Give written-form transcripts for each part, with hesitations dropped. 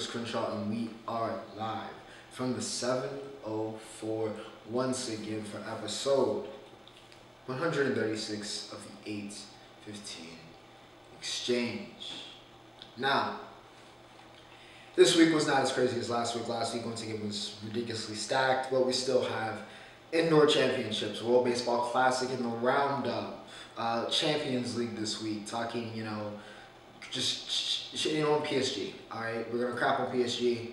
Crenshaw, and we are live from the 704 once again for episode 136 of the 815 Exchange. Now, this week was not as crazy as last week. Last week, once again, was ridiculously stacked, but we still have Indoor Championships, World Baseball Classic, and the Roundup Champions League this week. Talking, just shitting on PSG. All right, we're gonna crap on PSG.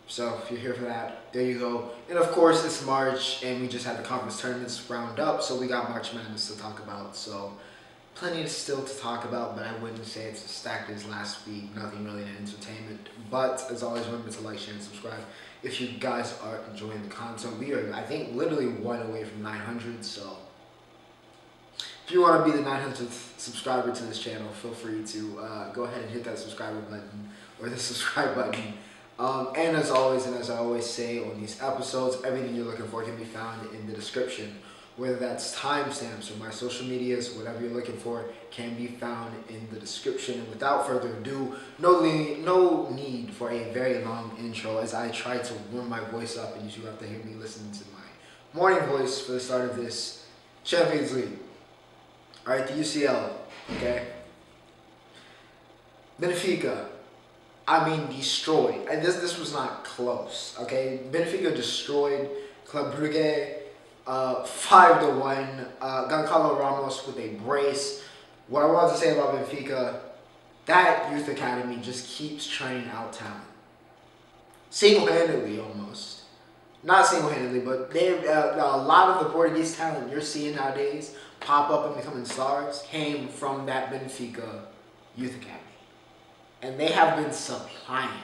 So if you're here for that, there you go. And of course, it's March, and we just had the conference tournaments round up, so we got March Madness to talk about. So plenty still to talk about, but I wouldn't say it's as stacked as last week. Nothing really in entertainment. But as always, remember to like, share, and subscribe if you guys are enjoying the content. We are, I think, literally one away from 900. So if you want to be the 900th subscriber to this channel, feel free to go ahead and hit that subscriber button or the subscribe button. And as always, and as I always say on these episodes, everything you're looking for can be found in the description. Whether that's timestamps or my social medias, whatever you're looking for can be found in the description. And without further ado, no need for a very long intro as I try to warm my voice up, and you have to hear me listen to my morning voice for the start of this Champions League. All right, the UCL, okay? Benfica, destroyed. And this was not close, okay? Benfica destroyed Club Brugge 5-1. Goncalo Ramos with a brace. What I wanted to say about Benfica, that youth academy just keeps churning out talent. Single-handedly, almost. Not single-handedly, but a lot of the Portuguese talent you're seeing nowadays pop up and becoming stars came from that Benfica youth academy. And they have been supplying.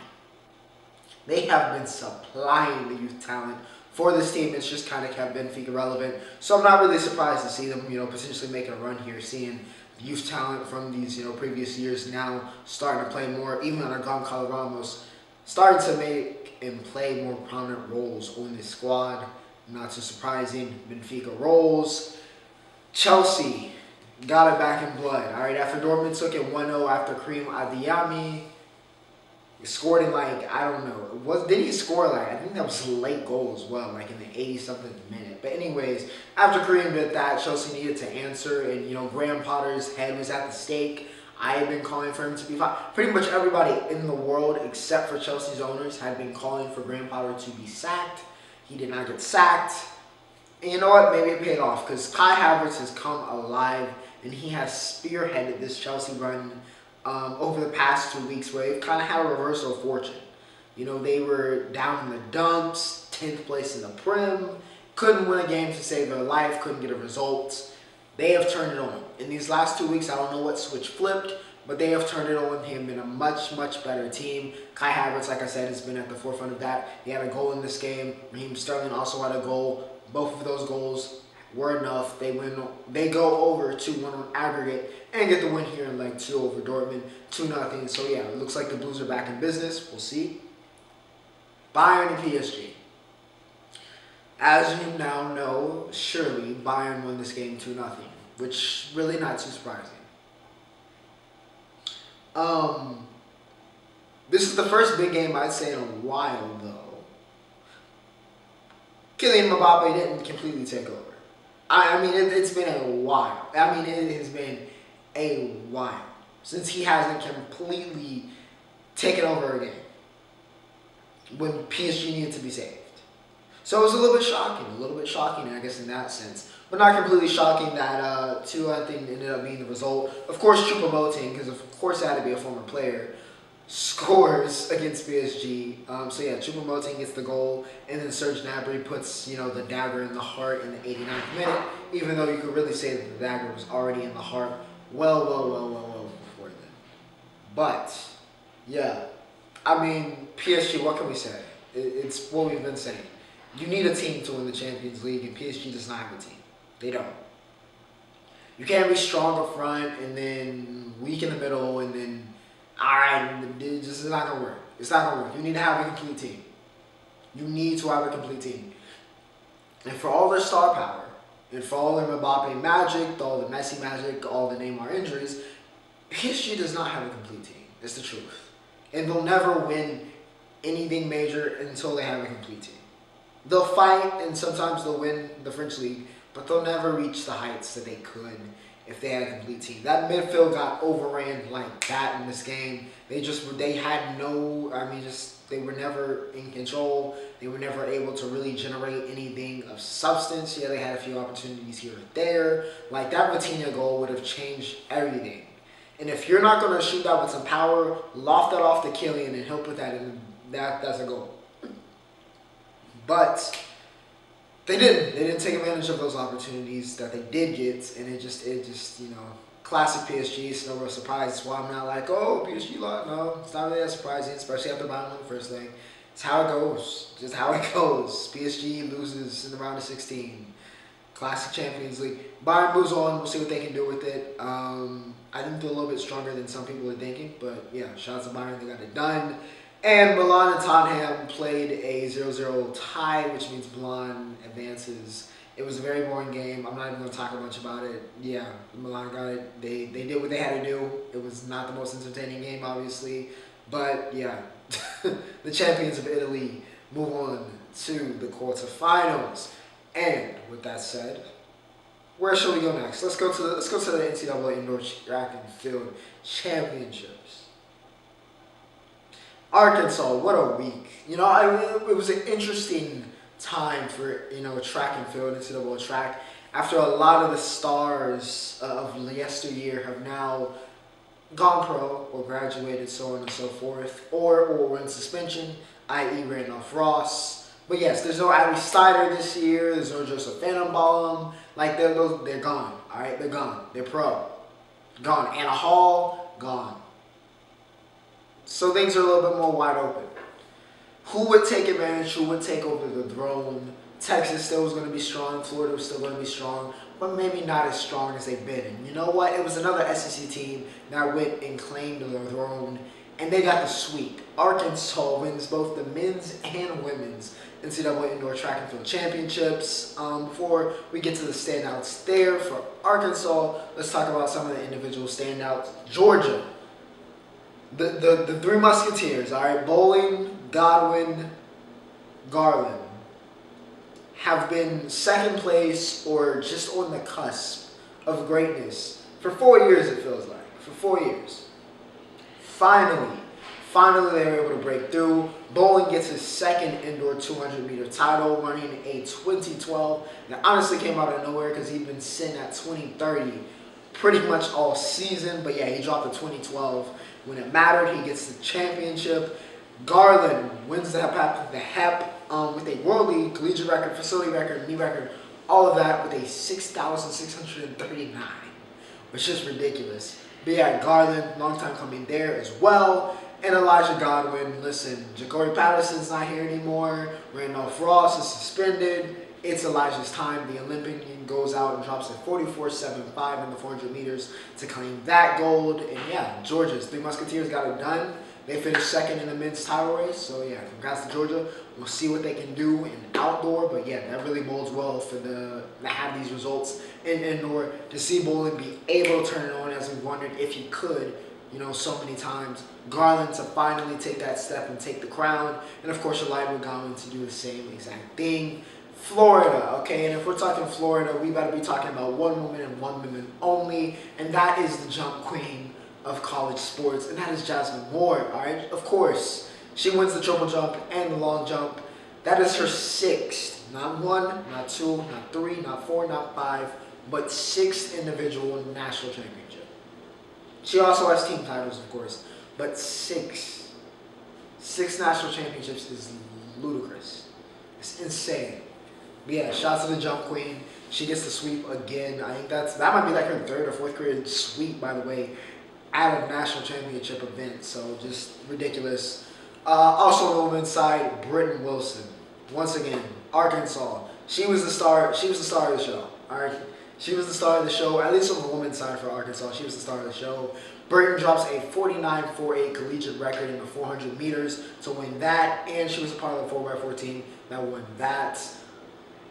They have been supplying the youth talent for this team. It's just kind of kept Benfica relevant. So I'm not really surprised to see them, potentially making a run here, seeing youth talent from these, previous years now starting to play more, even under Goncalo Ramos, starting to make and play more prominent roles on this squad. Not too surprising. Benfica rolls. Chelsea got it back in blood. All right, after Dortmund took it 1-0 after Karim Adeyemi scored in did he score I think that was a late goal as well, in the 80-something minute. But anyways, after Karim did that, Chelsea needed to answer, and Graham Potter's head was at the stake. I have been calling for him to be fired. Pretty much everybody in the world, except for Chelsea's owners, had been calling for Graham Potter to be sacked. He did not get sacked. And you know what? Maybe it paid off, because Kai Havertz has come alive, and he has spearheaded this Chelsea run over the past 2 weeks, where they've kind of had a reversal of fortune. They were down in the dumps, 10th place in the Prem, couldn't win a game to save their life, couldn't get a result. They have turned it on. In these last 2 weeks, I don't know what switch flipped, but they have turned it on. They have been a much, much better team. Kai Havertz, like I said, has been at the forefront of that. He had a goal in this game. Raheem Sterling also had a goal. Both of those goals were enough. They go over 2-1 on aggregate and get the win here in leg 2 over Dortmund, 2-0. So yeah, it looks like the Blues are back in business. We'll see. Bayern and PSG. As you now know, surely Bayern won this game 2-0, which really not too surprising. This is the first big game I'd say in a while, though. Kylian Mbappe didn't completely take over. It's been a while. It has been a while since he hasn't completely taken over a game when PSG needed to be saved. So it was a little bit shocking, I guess, in that sense. But not completely shocking that 2-0 ended up being the result. Of course, Choupo-Moting, because of course it had to be a former player, scores against PSG. Choupo-Moting gets the goal, and then Serge Gnabry puts, the dagger in the heart in the 89th minute, even though you could really say that the dagger was already in the heart well before then. But, yeah, PSG, what can we say? It's what we've been saying. You need a team to win the Champions League, and PSG does not have a team. They don't. You can't be strong up front and then weak in the middle and then, this is not going to work. It's not going to work. You need to have a complete team. You need to have a complete team. And for all their star power, and for all their Mbappe magic, all the Messi magic, all the Neymar injuries, PSG does not have a complete team. It's the truth. And they'll never win anything major until they have a complete team. They'll fight and sometimes they'll win the French League, but they'll never reach the heights that they could if they had a complete team. That midfield got overran like that in this game. They had no, they were never in control. They were never able to really generate anything of substance. Yeah, they had a few opportunities here and there. Like that Vitinha goal would have changed everything. And if you're not going to shoot that with some power, loft that off to Killian and he'll put that in. That's a goal. But they didn't. They didn't take advantage of those opportunities that they did get, and it just classic PSG. It's no real surprise. That's why I'm not like, oh, PSG lost. No, it's not really that surprising, especially after buying the first leg. It's how it goes. Just how it goes. PSG loses in the round of 16. Classic Champions League. Bayern moves on. We'll see what they can do with it. I think they're a little bit stronger than some people are thinking, but yeah, shout out to Bayern. They got it done. And Milan and Tottenham played a 0-0 tie, which means Milan advances. It was a very boring game. I'm not even going to talk much about it. Yeah, Milan got it. They did what they had to do. It was not the most entertaining game, obviously. But yeah, the champions of Italy move on to the quarterfinals. And with that said, where shall we go next? Let's go to the NCAA Indoor Track and Field Championships. Arkansas, what a week. It was an interesting time for, track and field, NCAA track. After a lot of the stars of yesteryear have now gone pro or graduated, so on and so forth, or were in suspension, i.e. Randolph Ross. But yes, there's no Abby Steiner this year. There's no Joseph Phantom. Like, they're gone, all right? They're gone. They're pro. Gone. Anna Hall, gone. So things are a little bit more wide open. Who would take advantage? Who would take over the throne? Texas still was going to be strong. Florida was still going to be strong, but maybe not as strong as they've been. And you know what? It was another SEC team that went and claimed the throne, and they got the sweep. Arkansas wins both the men's and women's NCAA Indoor Track and Field Championships. Before we get to the standouts there for Arkansas, let's talk about some of the individual standouts. Georgia. The Three Musketeers, all right, Bowling, Godwin, Garland, have been second place or just on the cusp of greatness for 4 years, it feels like. For 4 years. Finally, they were able to break through. Bowling gets his second indoor 200-meter title, running a 2012. That honestly came out of nowhere because he'd been sitting at 2030 pretty much all season. But yeah, he dropped the 2012. When it mattered, he gets the championship. Garland wins the HEP with a World League, collegiate record, facility record, meet record, all of that with a 6,639, which is ridiculous. But yeah, Garland, long time coming there as well. And Elijah Godwin, listen, Ja'Cory Patterson's not here anymore. Randolph Ross is suspended. It's Elijah's time. The Olympian goes out and drops a 44.75 in the 400 meters to claim that gold. And yeah, Georgia's Three Musketeers got it done. They finished second in the men's title race. So yeah, congrats to Georgia. We'll see what they can do in outdoor. But yeah, that really bodes well for to have these results in indoor. To see Bowling be able to turn it on as we wondered if he could, so many times. Garland to finally take that step and take the crown. And of course, Elijah Godwin to do the same exact thing. Florida, okay, and if we're talking Florida, we better be talking about one woman and one woman only, and that is the jump queen of college sports, and that is Jasmine Moore, all right? Of course, she wins the triple jump and the long jump. That is her sixth, not one, not two, not three, not four, not five, but sixth individual national championship. She also has team titles, of course, but six national championships is ludicrous. It's insane. But yeah, shout out to the jump queen. She gets the sweep again. I think that might be like her third or fourth career sweep, by the way, at a national championship event. So just ridiculous. Also on the women's side, Britton Wilson. Once again, Arkansas. She was the star. She was the star of the show. All right, she was the star of the show. At least on the women's side for Arkansas, she was the star of the show. Britton drops a 49.48 collegiate record in the 400 meters to win that, and she was a part of the 4x4 team that won that.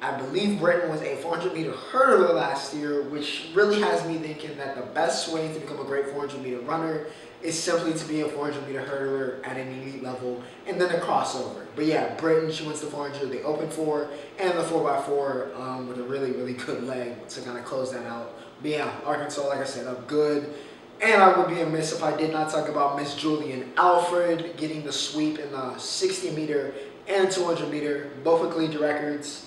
I believe Britain was a 400-meter hurdler last year, which really has me thinking that the best way to become a great 400-meter runner is simply to be a 400-meter hurdler at an elite level and then a crossover. But yeah, Britain, she wins the 400, the open 4, and the 4x4 with a really, really good leg to kind of close that out. But yeah, Arkansas, like I said, up good. And I would be amiss if I did not talk about Miss Julian Alfred getting the sweep in the 60-meter and 200-meter, both with collegiate records.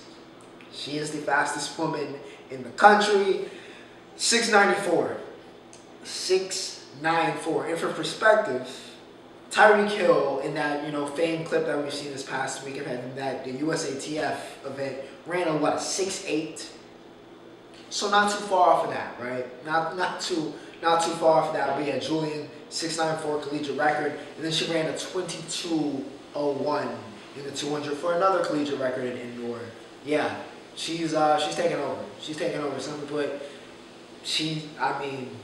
She is the fastest woman in the country, 6:94. 6:94. And for perspective, Tyreek Hill in that famed clip that we've seen this past week of him, that the USATF event, ran a 6:8. So not too far off of that, right? Not too far off of that. But yeah, Julian, 6:94 collegiate record, and then she ran a 22:01 in the 200 for another collegiate record in indoor. Yeah, she's taking over. She's taking over. Simply put, she's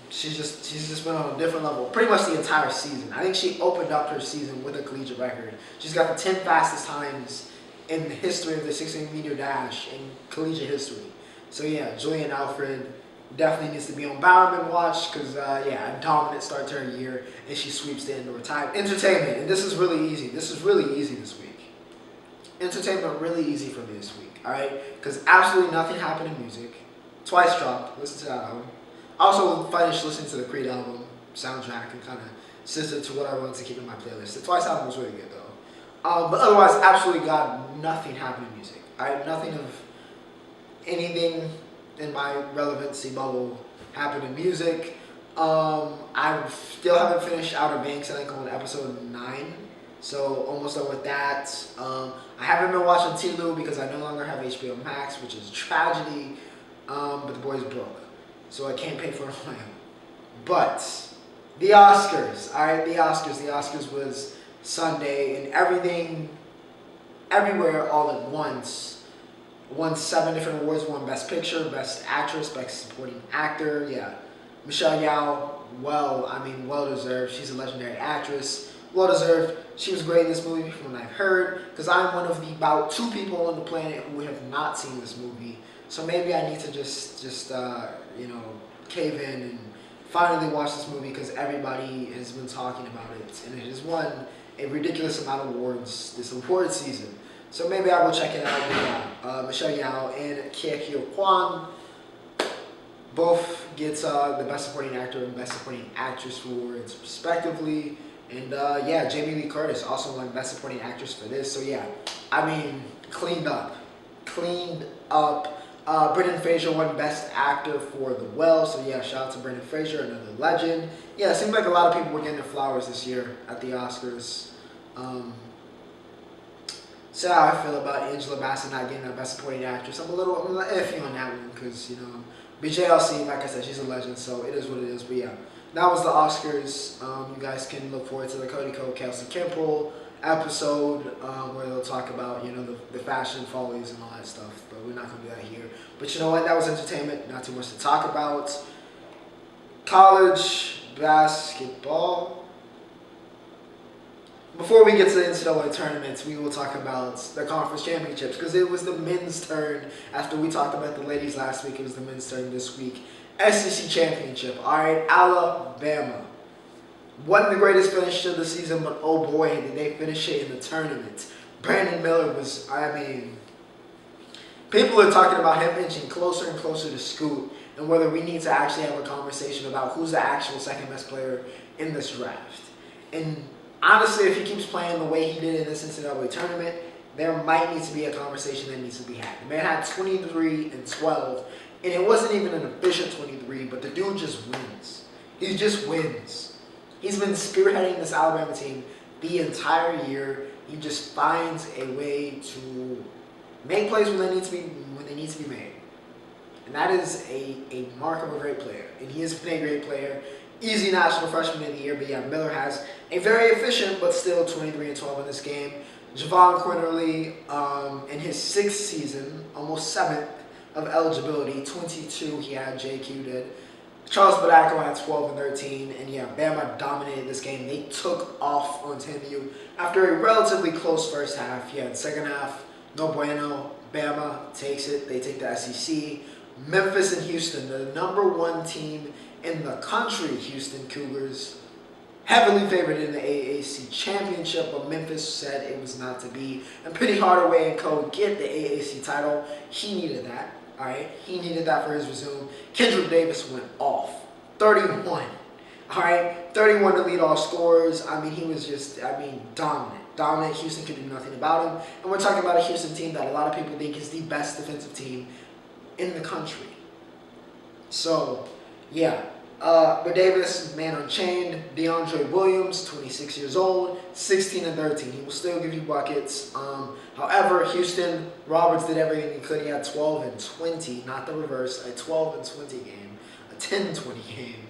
just been on a different level pretty much the entire season. I think she opened up her season with a collegiate record. She's got the 10 fastest times in the history of the 16-meter dash in collegiate history. So yeah, Julian Alfred definitely needs to be on Bowerman watch because a dominant start to her year, and she sweeps the indoor time. Entertainment, and this is really easy. This is really easy this week. Entertainment really easy for me this week. All right, because absolutely nothing happened in music. Twice dropped. Listen to that album. I also finished listening to the Creed album soundtrack and kind of sister to what I wanted to keep in my playlist. The Twice album was really good though. But otherwise, absolutely nothing happened in music. Nothing of anything in my relevancy bubble happened in music. I still haven't finished Outer Banks. I think I'm on episode 9. So almost done with that. I haven't been watching T-Lou because I no longer have HBO Max, which is a tragedy. But the boy's broke, so I can't pay for it on my own. But the Oscars, all right, the Oscars was Sunday, and everything, everywhere, all at once. Won 7 different awards. Won Best Picture, Best Actress, Best Supporting Actor. Yeah, Michelle Yeoh. Well deserved. She's a legendary actress. Well deserved. She was great in this movie from what I've heard, because I'm one of the about 2 people on the planet who have not seen this movie. So maybe I need to just cave in and finally watch this movie because everybody has been talking about it, and it has won a ridiculous amount of awards this award season. So maybe I will check it out. Yeah, Michelle Yeoh and Kia Kwan both get the Best Supporting Actor and Best Supporting Actress awards respectively. And Jamie Lee Curtis also won Best Supporting Actress for this. So yeah, cleaned up. Brendan Fraser won Best Actor for The Well. So yeah, shout out to Brendan Fraser, another legend. Yeah, it seemed like a lot of people were getting their flowers this year at the Oscars. So how I feel about Angela Bassett not getting that Best Supporting Actress. I'm a little iffy on that one because, BJLC, like I said, she's a legend, so it is what it is. But yeah, that was the Oscars. You guys can look forward to the Cody Cole, Kelsey Kimbrell episode where they'll talk about, the fashion follies and all that stuff. But we're not going to do that here. But you know what? That was entertainment. Not too much to talk about. College basketball. Before we get to the NCAA tournaments, we will talk about the conference championships because it was the men's turn. After we talked about the ladies last week, it was the men's turn this week. SEC championship. All right, Alabama. Wasn't the greatest finish to the season, but oh boy, did they finish it in the tournament. Brandon Miller was, people are talking about him inching closer and closer to Scoot and whether we need to actually have a conversation about who's the actual second best player in this draft. And honestly, if he keeps playing the way he did in this NCAA tournament, there might need to be a conversation that needs to be had. The man had 23 and 12, and it wasn't even an efficient 23, but the dude just wins. He just wins. He's been spearheading this Alabama team the entire year. He just finds a way to make plays when they need to be made. And that is a mark of a great player. And he has been a great player. Easy National Freshman of the Year, but yeah, Miller has a very efficient but still 23 and 12 in this game. Javon Quinterly, in his 6th season, almost 7th of eligibility, 22 he had, JQ did. Charles Badacco had 12 and 13, and yeah, Bama dominated this game. They took off on TMU after a relatively close first half. He had second half, no bueno. Bama takes it. They take the SEC. Memphis and Houston, the #1 team in the country, Houston Cougars, heavily favored in the AAC championship, but Memphis said it was not to be. And Penny Hardaway and co get the AAC title. He needed that, all right? He needed that for his resume. Kendrick Davis went off, 31, all right? 31 to lead all scorers. I mean, he was just, dominant. Dominant. Houston could do nothing about him. And we're talking about a Houston team that a lot of people think is the best defensive team in the country. So, yeah. But Davis, man unchained. DeAndre Williams, 26 years old, 16 and 13. He will still give you buckets. However, Houston, Roberts did everything he could. He had 12 and 20, not the reverse, a 12 and 20 game, a 10-20 game.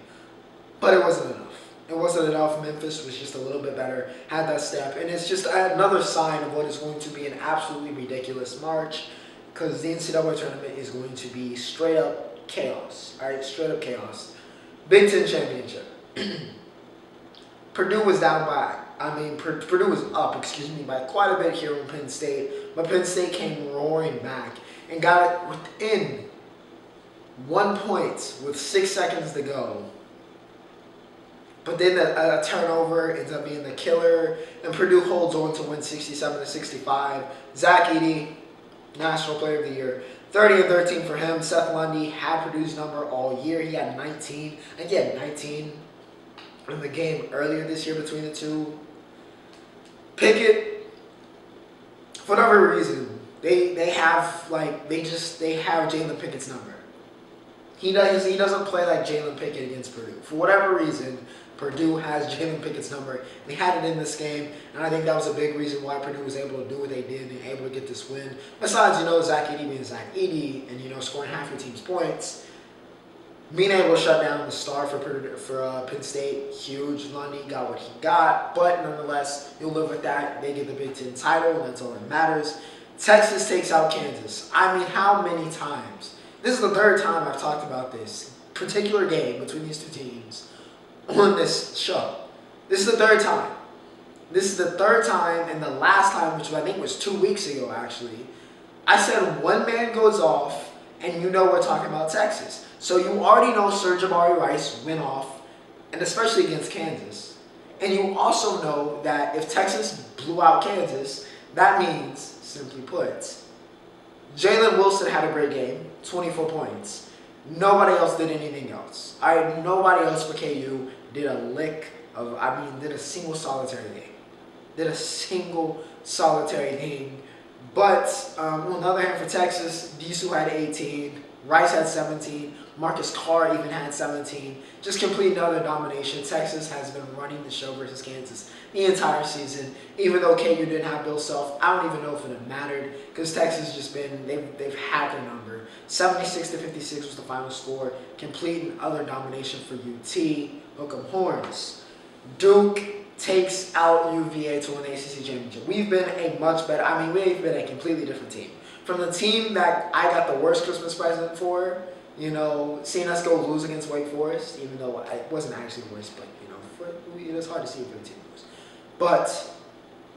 But it wasn't enough. It wasn't enough. Memphis was just a little bit better, had that step. And it's just another sign of what is going to be an absolutely ridiculous March, because the NCAA tournament is going to be straight up chaos. All right, straight up chaos. Big Ten championship. Purdue was down by, Purdue was up, by quite a bit here on Penn State. But Penn State came roaring back and got it within 1 point with 6 seconds to go. But then a turnover ends up being the killer, and Purdue holds on to win 67-65. Zach Edey, National Player of the Year. 30 and 13 for him. Seth Lundy had Purdue's number all year. He had 19. And he had 19 in the game earlier this year between the two. Pickett, for whatever reason, they have Jalen Pickett's number. He doesn't play like Jalen Pickett against Purdue. For whatever reason, Purdue has Jalen Pickett's number. And they had it in this game, and I think that was a big reason why Purdue was able to do what they did and able to get this win. Besides, Zach Edey being Zach Edey and, scoring half your team's points. Being able to shut down the star for Penn State, huge. Lundy got what he got, but nonetheless, you'll live with that. They get the Big Ten title, and that's all that matters. Texas takes out Kansas. How many times? This is the third time I've talked about this particular game between these two teams on this show. This is the third time. This is the third time, and the last time, which I think was 2 weeks ago, actually, I said one man goes off, and we're talking about Texas. So you already know Sir'Jabari Rice went off, and especially against Kansas. And you also know that if Texas blew out Kansas, that means, simply put, Jalen Wilson had a great game, 24 points. Nobody else did anything else. Nobody else for KU did a did a single solitary game. But on the other hand, for Texas, Disu had 18, Rice had 17, Marcus Carr even had 17. Just complete another domination. Texas has been running the show versus Kansas the entire season. Even though KU didn't have Bill Self, I don't even know if it had mattered, because Texas just they've had their number. 76-56 was the final score. Complete and other domination for UT. Hook 'em horns. Duke takes out UVA to win the ACC championship. We've been a much better. We've been a completely different team. From the team that I got the worst Christmas present for, seeing us go lose against Wake Forest, even though it wasn't actually worse, but it was hard to see if the team lose. But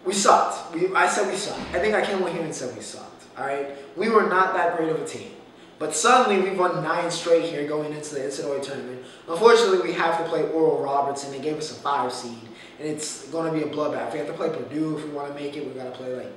we sucked. I said we sucked. I think I came on here and said we sucked. All right, we were not that great of a team. But suddenly we've won 9 straight here going into the NCAA tournament. Unfortunately, we have to play Oral Roberts, and they gave us a 5 seed, and it's going to be a bloodbath. We have to play Purdue if we want to make it. We got to play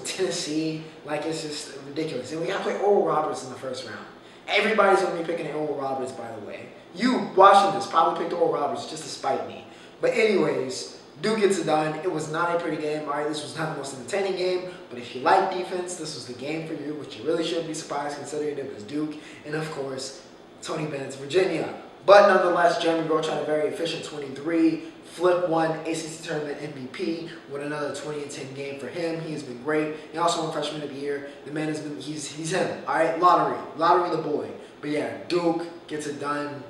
Tennessee? It's just ridiculous. And we got to play Oral Roberts in the first round. Everybody's going to be picking Oral Roberts, by the way. You watching this probably picked Oral Roberts just to spite me. But anyways, Duke gets it done. It was not a pretty game. All right, this was not the most entertaining game, but if you like defense, this was the game for you, which you really shouldn't be surprised considering it was Duke and, of course, Tony Bennett's Virginia. But nonetheless, Jeremy Roach had a very efficient 23, flipped one ACC tournament MVP with another 20-10 game for him. He has been great. He also won Freshman of the Year. The man has been, he's him. All right, lottery the boy. But yeah, Duke gets it done.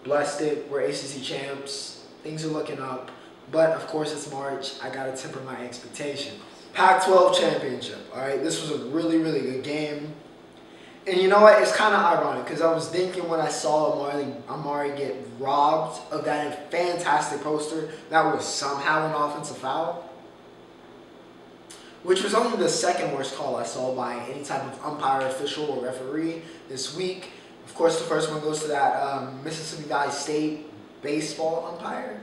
Blessed it. We're ACC champs. Things are looking up. But, of course, it's March. I got to temper my expectations. Pac-12 championship, all right? This was a really, really good game. And you know what? It's kind of ironic because I was thinking when I saw Amari get robbed of that fantastic poster, that was somehow an offensive foul. which was only the second worst call I saw by any type of umpire, official, or referee this week. Of course, the first one goes to that Mississippi Valley State baseball umpire.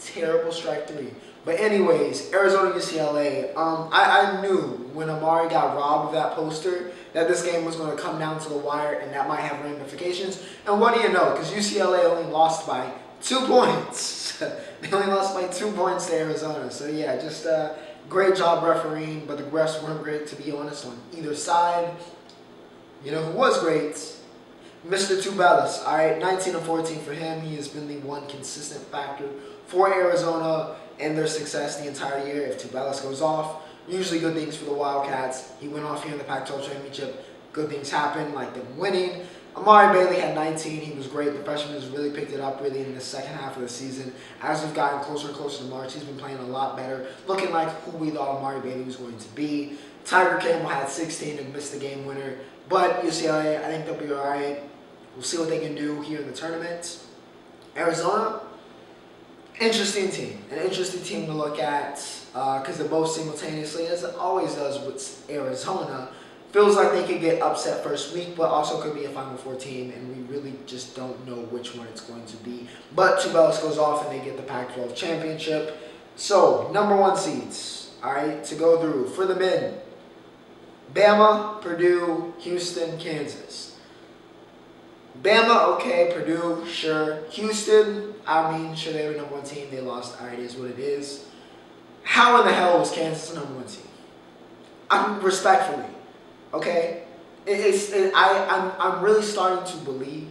Terrible strike 3. But anyways, Arizona UCLA. I knew when Amari got robbed of that poster that this game was going to come down to the wire and that might have ramifications. And what do you know? Because UCLA only lost by 2 points. They only lost by 2 points to Arizona. So yeah, just great job refereeing, but the refs weren't great, to be honest, on either side. You know who was great? Mr. Tubelis. All right, 19 and 14 for him. He has been the one consistent factor for Arizona and their success the entire year. If Tubelis goes off, usually good things for the Wildcats. He went off here in the Pac-12 championship. Good things happen, like them winning. Amari Bailey had 19. He was great. The freshman has really picked it up really in the second half of the season. As we've gotten closer and closer to March, he's been playing a lot better, looking like who we thought Amari Bailey was going to be. Tiger Campbell had 16 and missed the game winner. But UCLA, I think they'll be all right. We'll see what they can do here in the tournament. Arizona, interesting team. An interesting team to look at because they're both simultaneously, as it always does with Arizona. Feels like they could get upset first week, but also could be a Final Four team, and we really just don't know which one it's going to be. But Tubelis goes off, and they get the Pac-12 championship. So, number 1 seeds, all right, to go through. For the men, Bama, Purdue, Houston, Kansas. Bama, okay. Purdue, sure. Houston, I mean, sure, they were number 1 team. They lost. All right, it is what it is. How in the hell was Kansas the number 1 team? I'm respectfully, okay? I'm really starting to believe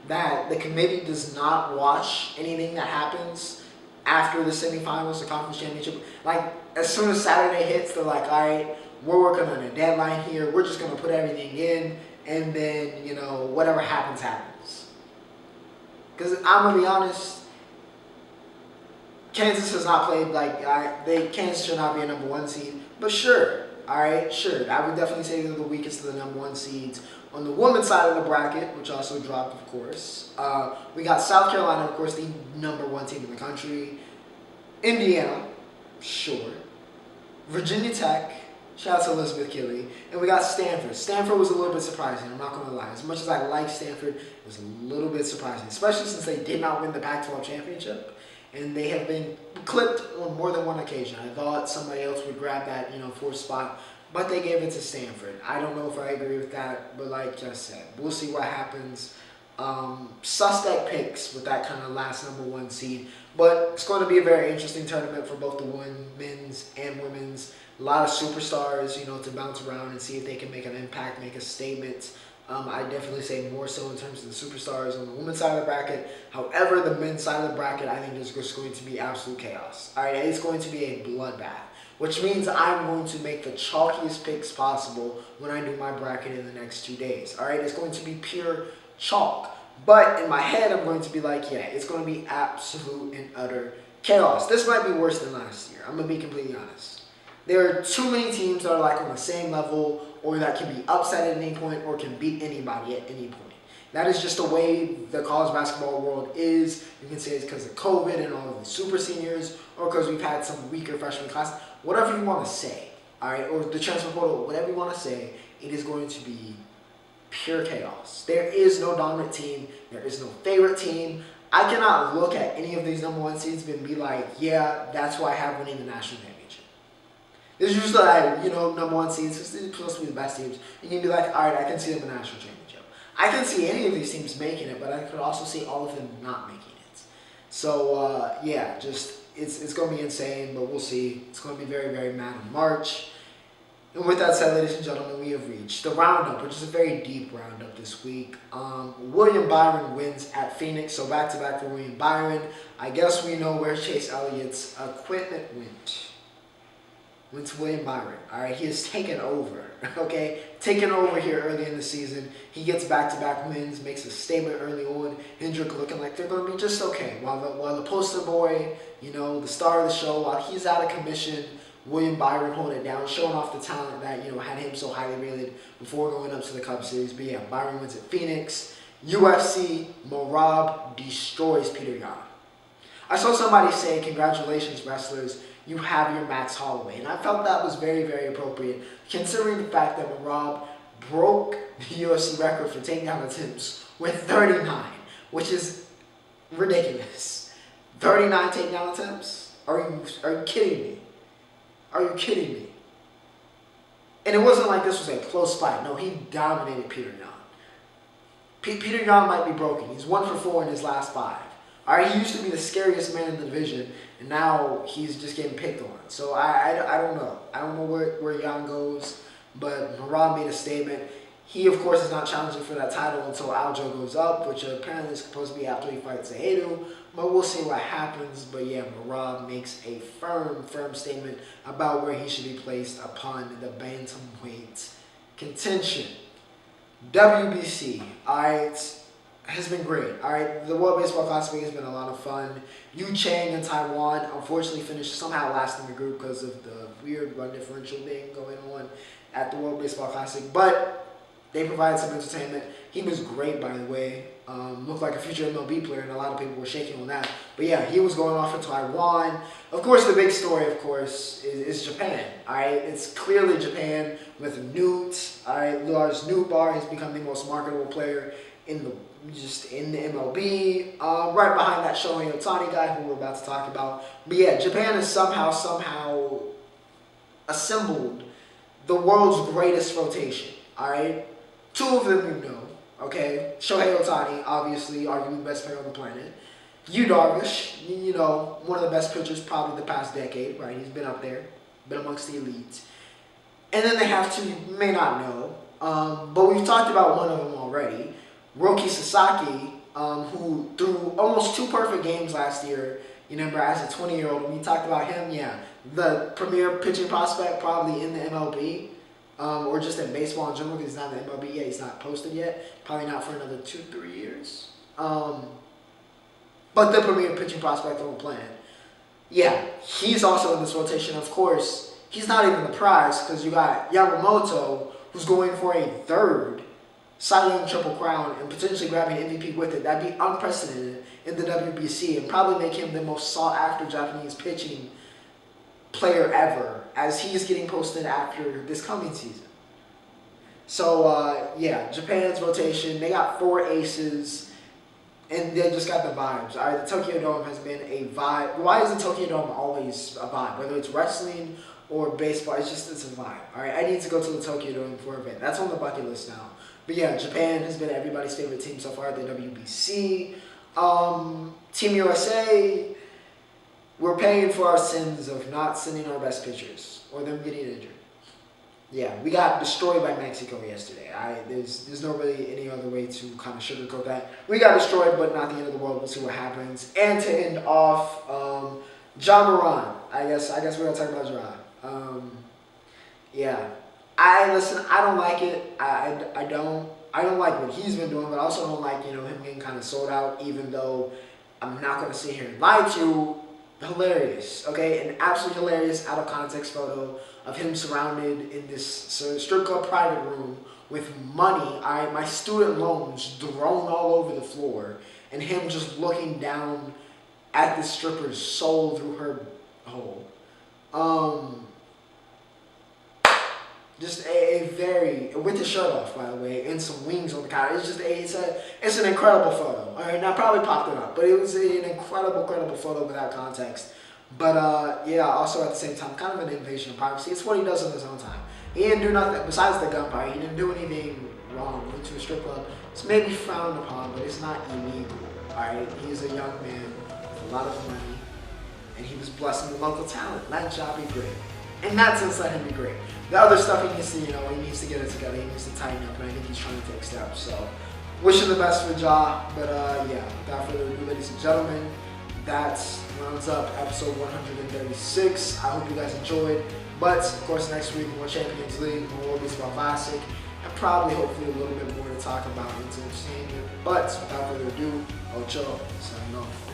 that the committee does not watch anything that happens after the semifinals, the conference championship. Like, as soon as Saturday hits, they're like, all right, we're working on a deadline here. We're just going to put everything in. And then, you know, whatever happens, happens. Because I'm going to be honest, Kansas has not played like, Kansas should not be a number 1 seed. But sure, all right, sure. I would definitely say they're the weakest of the number 1 seeds. On the women's side of the bracket, which also dropped, of course, we got South Carolina, of course, the number 1 team in the country. Indiana, sure. Virginia Tech. Shout out to Elizabeth Gilly. And we got Stanford. Stanford was a little bit surprising, I'm not going to lie. As much as I like Stanford, it was a little bit surprising, especially since they did not win the Pac-12 championship. And they have been clipped on more than one occasion. I thought somebody else would grab that, 4th spot, but they gave it to Stanford. I don't know if I agree with that, but like I said, we'll see what happens. Suspect picks with that kind of last number 1 seed. But it's going to be a very interesting tournament for both the men's and women's. A lot of superstars, to bounce around and see if they can make an impact, make a statement. I definitely say more so in terms of the superstars on the women's side of the bracket. However, the men's side of the bracket, I think there's just going to be absolute chaos. All right, it's going to be a bloodbath, which means I'm going to make the chalkiest picks possible when I do my bracket in the next 2 days. All right, it's going to be pure chalk. But in my head, I'm going to be like, yeah, it's going to be absolute and utter chaos. This might be worse than last year. I'm going to be completely honest. There are too many teams that are like on the same level or that can be upset at any point or can beat anybody at any point. That is just the way the college basketball world is. You can say it's because of COVID and all of the super seniors or because we've had some weaker freshman class. Whatever you want to say, all right, or the transfer portal, whatever you want to say, it is going to be pure chaos. There is no dominant team. There is no favorite team. I cannot look at any of these number 1 seeds and be like, yeah, that's why I have winning the national championship. There's usually like, number 1 seeds, because they're supposed to be the best teams. You can be like, all right, I can see them in the national championship. I can see any of these teams making it, but I could also see all of them not making it. So, yeah, just, it's going to be insane, but we'll see. It's going to be very, very mad in March. And with that said, ladies and gentlemen, we have reached the Roundup, which is a very deep Roundup this week. William Byron wins at Phoenix, so back-to-back for William Byron. I guess we know where Chase Elliott's equipment went. Went to William Byron. All right, he has taken over, okay? Taken over here early in the season. He gets back-to-back wins, makes a statement early on. Hendrick looking like they're going to be just okay. While the poster boy, the star of the show, while he's out of commission, William Byron holding it down, showing off the talent that, had him so highly rated before going up to the Cup Series. But yeah, Byron wins at Phoenix. UFC, Morab destroys Peter Yan. I saw somebody say, congratulations, wrestlers. you have your Max Holloway. And I felt that was very, very appropriate, considering the fact that Rob broke the UFC record for takedown attempts with 39, which is ridiculous. 39 takedown attempts? Are you kidding me? Are you kidding me? And it wasn't like this was a close fight. No, he dominated Peter Yan. Peter Yan might be broken. He's 1 for 4 in his last 5. All right, he used to be the scariest man in the division, and now he's just getting picked on. So I don't know. I don't know where Yan goes, but Morant made a statement. He, of course, is not challenging for that title until Aljo goes up, which apparently is supposed to be after he fights Cejudo. But we'll see what happens. But yeah, Morant makes a firm statement about where he should be placed upon the bantamweight contention. WBC, all right, has been great. All right, the World Baseball Classic has been a lot of fun. Yu Chang in Taiwan unfortunately finished somehow last in the group because of the weird run differential thing going on at the World Baseball Classic. But they provided some entertainment. He was great, by the way. Looked like a future MLB player, and a lot of people were shaking on that. But yeah, he was going off in Taiwan. Of course, the big story, of course, is Japan. All right, it's clearly Japan with Newt. All right, Lars Nootbaar has become the most marketable player in the MLB. Right behind that Shohei Ohtani guy, who we're about to talk about. But yeah, Japan has somehow assembled the world's greatest rotation. All right. 2 of them you know, okay? Shohei Ohtani, obviously, arguably the best player on the planet. Yu Darvish, you know, one of the best pitchers probably the past decade, right? He's been up there, been amongst the elites. And then they have 2 you may not know, but we've talked about one of them already. Roki Sasaki, who threw almost 2 perfect games last year, you remember, as a 20-year-old. When we talked about him, yeah, the premier pitching prospect probably in the MLB. Or just in baseball in general, because he's not in the MLB yet. He's not posted yet. Probably not for another 2-3 years. But the premier pitching prospect on the planet. Yeah, he's also in this rotation. Of course, he's not even the prize, because you got Yamamoto, who's going for a 3rd Cy Young Triple Crown and potentially grabbing MVP with it. That'd be unprecedented in the WBC and probably make him the most sought-after Japanese pitching player ever, as he is getting posted after this coming season. So, yeah, Japan's rotation, they got 4 aces, and they just got the vibes. All right, the Tokyo Dome has been a vibe. Why is the Tokyo Dome always a vibe? Whether it's wrestling or baseball, it's a vibe. All right, I need to go to the Tokyo Dome for an event. That's on the bucket list now. But yeah, Japan has been everybody's favorite team so far at the WBC. Team USA, we're paying for our sins of not sending our best pitchers or them getting injured. Yeah, we got destroyed by Mexico yesterday. There's no really any other way to kind of sugarcoat that. We got destroyed, but not the end of the world. We'll see what happens. And to end off, Morant. I guess we're gonna talk about Ja. Yeah, I don't like it. I don't like what he's been doing, but I also don't like him getting kind of sold out. Even though I'm not gonna sit here and lie to you. Hilarious, okay? An absolutely hilarious out of context photo of him surrounded in this strip club private room with money, my student loans thrown all over the floor, and him just looking down at the stripper's soul through her hole. Just a very, with the shirt off, by the way, and some wings on the counter. It's an incredible photo. All right, and I probably popped it up, but it was an incredible photo without context. But yeah, also at the same time, kind of an invasion of privacy. It's what he does in his own time. He didn't do nothing besides the gunfire. He didn't do anything wrong. Went to a strip club. It's maybe frowned upon, but it's not illegal. All right, he is a young man with a lot of money, and he was blessing the local talent. Let Ja be great. In that sense, let him be great. The other stuff he needs to, he needs to get it together. He needs to tighten up, and I think he's trying to take steps. So, wishing the best for Ja. But yeah, without further ado, ladies and gentlemen, that rounds up episode 136. I hope you guys enjoyed. But of course, next week more Champions League, more World Baseball Classic, and probably, hopefully, a little bit more to talk about into entertainment. But without further ado, Ocho, signing off.